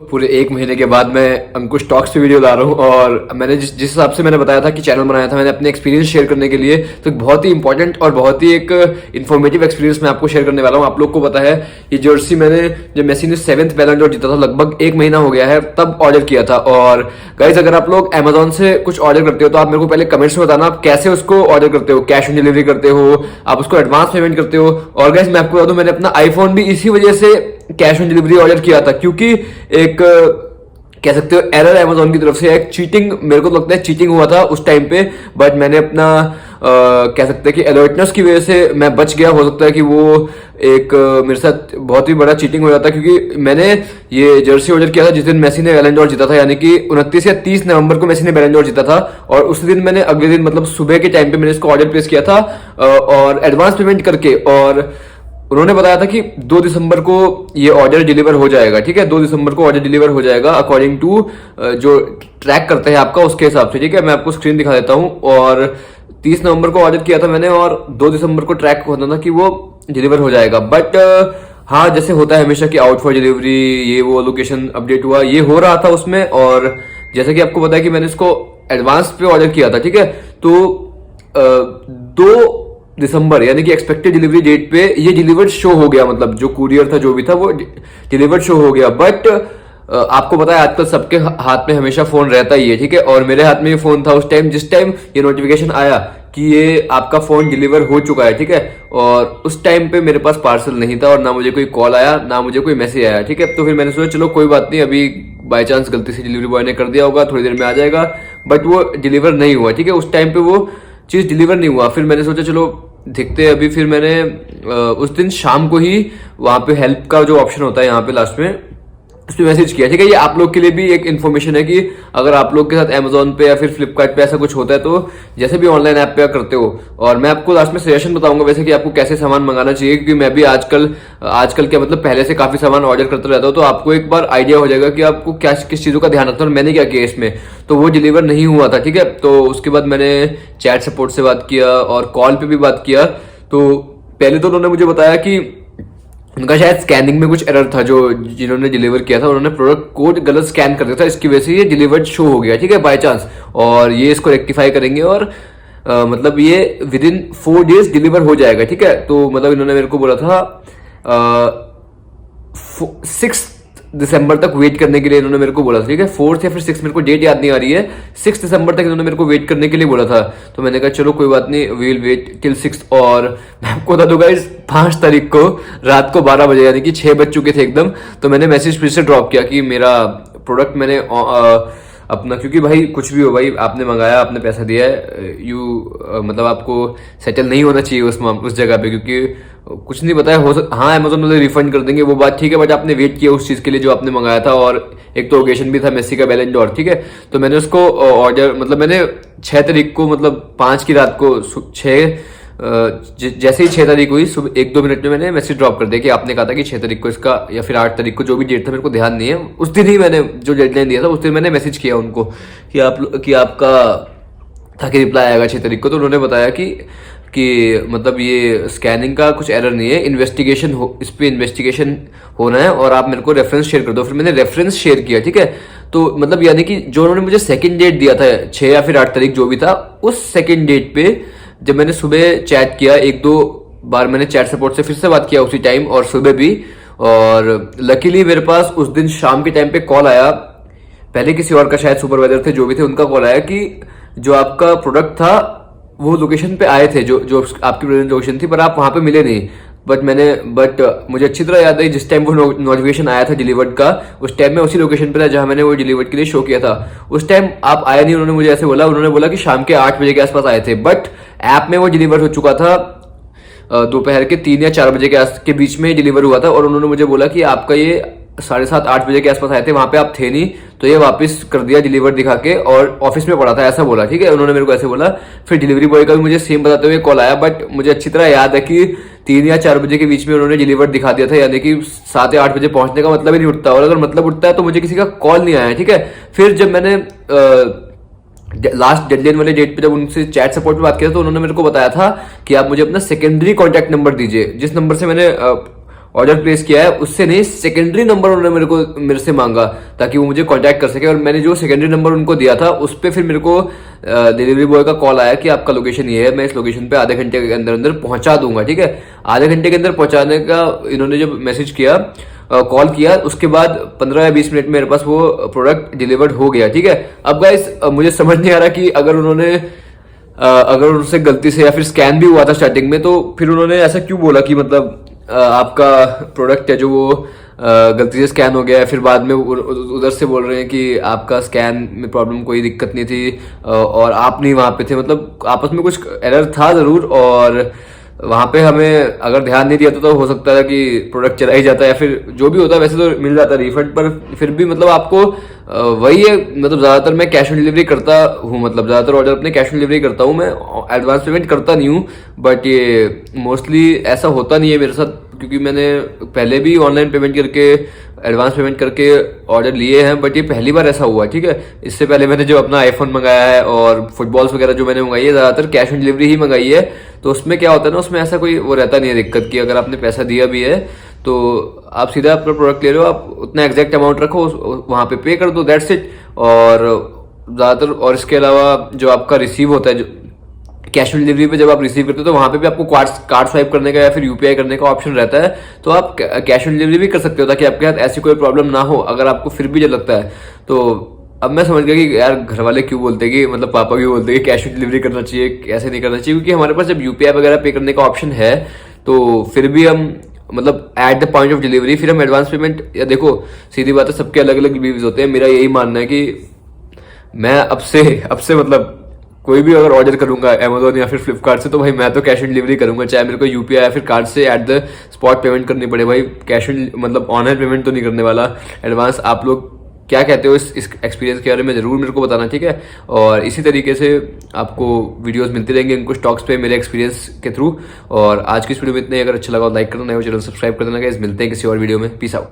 पूरे 1 महीने के बाद मैं अंकुश टॉक्स पे वीडियो ला रहा हूँ और मैंने जिस हिसाब से मैंने बताया था कि चैनल बनाया था मैंने अपने एक्सपीरियंस शेयर करने के लिए, तो बहुत ही इंपॉर्टेंट और बहुत ही एक इन्फॉर्मेटिव एक्सपीरियंस मैं आपको शेयर करने वाला हूँ। आप लोग को पता है ये जर्सी मैंने जब मेसी ने 7th बैलन डोर जीता था, लगभग 1 महीना हो गया है, तब ऑर्डर किया था। और गाइज अगर आप लोग अमेजोन से कुछ ऑर्डर करते हो तो आप मेरे को पहले कमेंट्स में बताना आप कैसे उसको ऑर्डर करते हो, कैश ऑन डिलीवरी करते हो, आप उसको एडवांस पेमेंट करते हो। और गाइज मैं आपको बता दूं मैंने अपना आईफोन भी इसी वजह से कैश ऑन डिलीवरी ऑर्डर किया था, क्योंकि एक कह सकते हो एरर अमेजोन की तरफ से, एक चीटिंग, मेरे को लगता है चीटिंग हुआ था उस टाइम पे, बट मैंने अपना कह सकते हैं कि अलर्टनेस की वजह से मैं बच गया। हो सकता है कि वो एक मेरे साथ बहुत ही बड़ा चीटिंग हो जाता, क्योंकि मैंने ये जर्सी ऑर्डर किया था जिस दिन मेसी ने बैलन डोर जीता था, यानी कि 29 या 30 नवंबर को मेसी ने बैलन डोर जीता था। और उस दिन मैंने अगले दिन मतलब सुबह के टाइम पे मैंने इसको ऑर्डर प्लेस किया था और एडवांस पेमेंट करके, और उन्होंने बताया था कि 2 दिसंबर को ये ऑर्डर डिलीवर हो जाएगा। ठीक है, 2 दिसंबर को ऑर्डर डिलीवर हो जाएगा अकॉर्डिंग टू जो ट्रैक करते हैं आपका उसके हिसाब से। ठीक है, मैं आपको स्क्रीन दिखा देता हूं। और 30 नवंबर को ऑर्डर किया था मैंने और 2 दिसंबर को ट्रैक होता था कि वो डिलीवर हो जाएगा। बट हाँ, जैसे होता है हमेशा कि आउट फॉर डिलीवरी, ये वो लोकेशन अपडेट हुआ, ये हो रहा था उसमें। और जैसा कि आपको पता है कि मैंने इसको एडवांस पे ऑर्डर किया था। ठीक है, तो 2 दिसंबर यानी कि एक्सपेक्टेड डिलीवरी डेट पे ये डिलीवर्ड शो हो गया, मतलब जो कुरियर था जो भी था वो डिलीवर्ड शो हो गया। बट आपको पता है आजकल सबके हाथ में हमेशा फोन रहता ही है। ठीक है, और मेरे हाथ में ये फोन था उस टाइम जिस टाइम ये नोटिफिकेशन आया कि ये आपका फोन डिलीवर हो चुका है। ठीक है, और उस टाइम पे मेरे पास पार्सल नहीं था और ना मुझे कोई कॉल आया ना मुझे कोई मैसेज आया। ठीक है, तो फिर मैंने सोचा चलो कोई बात नहीं, अभी बाय चांस गलती से डिलीवरी बॉय ने कर दिया होगा, थोड़ी देर में आ जाएगा। बट वो डिलीवर नहीं हुआ। ठीक है, उस टाइम पे वो चीज डिलीवर नहीं हुआ। फिर मैंने सोचा चलो देखते हैं। अभी फिर मैंने उस दिन शाम को ही वहां पे हेल्प का जो ऑप्शन होता है यहाँ पे लास्ट में, उस पर मैसेज किया। ठीक है, ये आप लोग के लिए भी एक इन्फॉर्मेशन है कि अगर आप लोग के साथ अमेजोन पे या फिर फ्लिपकार्ट पे ऐसा कुछ होता है तो जैसे भी ऑनलाइन ऐप पे करते हो, और मैं आपको लास्ट में सजेशन बताऊंगा वैसे कि आपको कैसे सामान मंगाना चाहिए, क्योंकि मैं भी आजकल क्या मतलब पहले से काफी सामान ऑर्डर करता रहता हूँ, तो आपको एक बार आइडिया हो जाएगा कि आपको क्या किस चीजों का ध्यान रखना है। और मैंने क्या किया इसमें, तो वो डिलीवर नहीं हुआ था। ठीक है, तो उसके बाद मैंने चैट सपोर्ट से बात किया और कॉल पे भी बात किया। तो पहले तो उन्होंने मुझे बताया कि उनका शायद स्कैनिंग में कुछ एरर था, जो जिन्होंने डिलीवर किया था उन्होंने प्रोडक्ट कोड गलत स्कैन कर दिया था, इसकी वजह से ये डिलीवर्ड शो हो गया। ठीक है, बाय चांस, और ये इसको रेक्टिफाई करेंगे और मतलब ये विद इन 4 डेज डिलीवर हो जाएगा। ठीक है, तो मतलब इन्होंने मेरे को बोला था 6 दिसंबर तक वेट करने के लिए इन्होंने मेरे को बोला था। ठीक है, 4th या फिर 6th, मेरे को डेट याद नहीं आ रही है, 6 दिसंबर तक इन्होंने मेरे को वेट करने के लिए बोला था। तो मैंने कहा चलो कोई बात नहीं, वील वेट टिल 6th। और मैं आपको बता दूंगा इस 5 तारीख को रात को 12 बजे यानी कि 6 बज चुके थे एकदम, तो मैंने मैसेज फिर से ड्रॉप किया कि मेरा प्रोडक्ट मैंने अपना, क्योंकि भाई कुछ भी हो भाई, आपने मंगाया, आपने पैसा दिया है, मतलब आपको सेटल नहीं होना चाहिए उस जगह पे, क्योंकि कुछ नहीं पता है, हाँ अमेजोन वाले रिफंड कर देंगे वो बात ठीक है, बट आपने वेट किया उस चीज के लिए जो आपने मंगाया था। और एक तो ओकेशन भी था मेसी का बैलन डोर। ठीक है, तो मैंने उसको ऑर्डर मतलब मैंने 6 तारीख को, मतलब 5 की रात को, जैसे ही 6 तारीख हुई सुबह 1-2 मिनट में मैंने मैसेज ड्रॉप कर दिया कि आपने कहा था कि 6 तारीख को इसका, या फिर 8 तारीख को, जो भी डेट था मेरे को ध्यान नहीं है, उस दिन ही मैंने जो डेडलाइन दिया था उस दिन मैंने मैसेज किया उनको कि आपका था कि रिप्लाई आएगा 6 तारीख को। तो उन्होंने बताया कि मतलब ये स्कैनिंग का कुछ एरर नहीं है, इन्वेस्टिगेशन इस पे इन्वेस्टिगेशन होना है और आप मेरे को रेफरेंस शेयर कर दो। फिर मैंने रेफरेंस शेयर किया। ठीक है, तो मतलब यानी कि जो उन्होंने मुझे सेकंड डेट दिया था 6 या फिर 8 तारीख जो भी था, उस सेकंड डेट पे जब मैंने सुबह चैट किया, 1-2 बार मैंने चैट सपोर्ट से फिर से बात किया उसी टाइम और सुबह भी, और लकीली मेरे पास उस दिन शाम के टाइम पे कॉल आया, पहले किसी और का शायद सुपरवाइजर थे जो भी थे, उनका कॉल आया कि जो आपका प्रोडक्ट था वो लोकेशन पे आए थे, जो आपकी प्रेजेंट लोकेशन थी, पर आप वहां पे मिले नहीं। बट मुझे अच्छी तरह याद है जिस टाइम वो नोटिफिकेशन आया था डिलीवर्ड का, उस टाइम मैं उसी लोकेशन पे था जहां मैंने वो डिलीवर्ड के लिए शो किया था। उस टाइम आप आए नहीं, उन्होंने मुझे ऐसे बोला, उन्होंने बोला कि शाम के 8 बजे के आसपास आए थे, बट ऐप में वो डिलीवर हो चुका था दोपहर के 3 या 4 बजे के बीच में डिलीवर हुआ था। और उन्होंने मुझे बोला कि आपका ये 7:30-8 बजे के आसपास आए थे, वहां पे आप थे नहीं, तो ये वापस कर दिया डिलीवर दिखा के, और ऑफिस में पड़ा था, ऐसा बोला। ठीक है, उन्होंने मेरे को ऐसे बोला। फिर डिलीवरी बॉय का भी मुझे सेम बताते हुए कॉल आया, बट मुझे अच्छी तरह याद है कि 3 या 4 बजे के बीच में उन्होंने डिलीवर दिखा दिया था, यानी कि 7 या 8 बजे पहुंचने का मतलब ही नहीं उठता, और अगर मतलब उठता है तो मुझे किसी का कॉल नहीं आया। ठीक है, फिर जब मैंने लास्ट डेडलाइन वाले डेट पे जब उनसे चैट सपोर्ट पे बात किया तो उन्होंने मेरे को बताया था कि आप मुझे अपना सेकेंडरी कॉन्टैक्ट नंबर दीजिए, जिस नंबर से मैंने ऑर्डर प्लेस किया है उससे नहीं, सेकेंडरी नंबर उन्होंने मेरे से मांगा ताकि वो मुझे कांटेक्ट कर सके। और मैंने जो सेकेंडरी नंबर उनको दिया था उस पर फिर मेरे को डिलीवरी बॉय का कॉल आया कि आपका लोकेशन ये है, मैं इस लोकेशन पे आधे घंटे के अंदर अंदर पहुंचा दूंगा। ठीक है, आधे घंटे के अंदर पहुंचाने का इन्होंने जब मैसेज किया, कॉल किया, उसके बाद 15 या 20 मिनट में मेरे पास वो प्रोडक्ट डिलीवर्ड हो गया। ठीक है, अब गाइस मुझे समझ नहीं आ रहा कि अगर उनसे गलती से या फिर स्कैन भी हुआ था स्टार्टिंग में, तो फिर उन्होंने ऐसा क्यों बोला कि मतलब आपका प्रोडक्ट है जो वो गलती से स्कैन हो गया है, फिर बाद में उधर से बोल रहे हैं कि आपका स्कैन में प्रॉब्लम, कोई दिक्कत नहीं थी और आप नहीं वहां पे थे। मतलब आपस में कुछ एरर था जरूर, और वहां पे हमें अगर ध्यान नहीं दिया तो हो सकता है कि प्रोडक्ट चला ही जाता है या फिर जो भी होता है। वैसे तो मिल जाता है रिफंड, पर फिर भी मतलब आपको वही है, मतलब ज्यादातर मैं कैश ऑन डिलीवरी करता हूँ, मतलब ज्यादातर ऑर्डर अपने कैश ऑन डिलीवरी करता हूँ, मैं एडवांस पेमेंट करता नहीं हूँ। बट ये मोस्टली ऐसा होता नहीं है मेरे साथ, क्योंकि मैंने पहले भी ऑनलाइन पेमेंट करके, एडवांस पेमेंट करके ऑर्डर लिए हैं, बट ये पहली बार ऐसा हुआ। ठीक है, इससे पहले मैंने जो अपना आईफोन मंगाया है और फुटबॉल्स वगैरह जो मैंने मंगाई है, ज्यादातर कैश ऑन डिलीवरी ही मंगाई है। तो उसमें क्या होता है ना, उसमें ऐसा कोई वो रहता नहीं है दिक्कत की, अगर आपने पैसा दिया भी है तो आप सीधा अपना प्रोडक्ट ले रहे हो, आप उतना एग्जैक्ट अमाउंट रखो, वहां पे पे कर दो, दैट्स इट। और ज्यादातर, और इसके अलावा जो आपका रिसीव होता है, जो कैश ऑन डिलीवरी पे जब आप रिसीव करते हो तो वहां पे भी आपको कार्ड स्वाइप करने का या फिर यूपीआई करने का ऑप्शन रहता है, तो आप कैश ऑन डिलीवरी भी कर सकते हो ताकि आपके साथ ऐसी कोई प्रॉब्लम ना हो। अगर आपको फिर भी जब लगता है तो अब मैं समझ गया कि यार घर वाले क्यों बोलते हैं, कि मतलब पापा क्यों बोलते हैं कि कैश ऑन डिलीवरी करना चाहिए, ऐसे नहीं करना चाहिए, क्योंकि हमारे पास जब यूपीआई वगैरह पे करने का ऑप्शन है तो फिर भी हम मतलब at the point of delivery फिर हम एडवांस पेमेंट, या देखो सीधी बात है, सबके अलग अलग व्यूज होते हैं। मेरा यही मानना है कि मैं अब से मतलब कोई भी अगर ऑर्डर करूंगा अमेजोन या फिर फ्लिपकार्ट से, तो भाई मैं तो कैश ऑन डिलीवरी करूंगा, चाहे मेरे को यूपीआई या फिर कार्ड से एट द स्पॉट पेमेंट करनी पड़े। भाई कैश ऑन मतलब ऑनलाइन पेमेंट तो नहीं करने वाला एडवांस। आप लोग क्या कहते हो इस एक्सपीरियंस के बारे में जरूर मेरे को बताना, ठीक है। और इसी तरीके से आपको वीडियोस मिलती रहेंगे इनको स्टॉक्स पे मेरे एक्सपीरियंस के थ्रू। और आज की इस वीडियो में इतने, अगर अच्छा लगा लाइक करना, नए चैनल सब्सक्राइब कर देना गाइस। मिलते हैं किसी और वीडियो में, पीस आउट।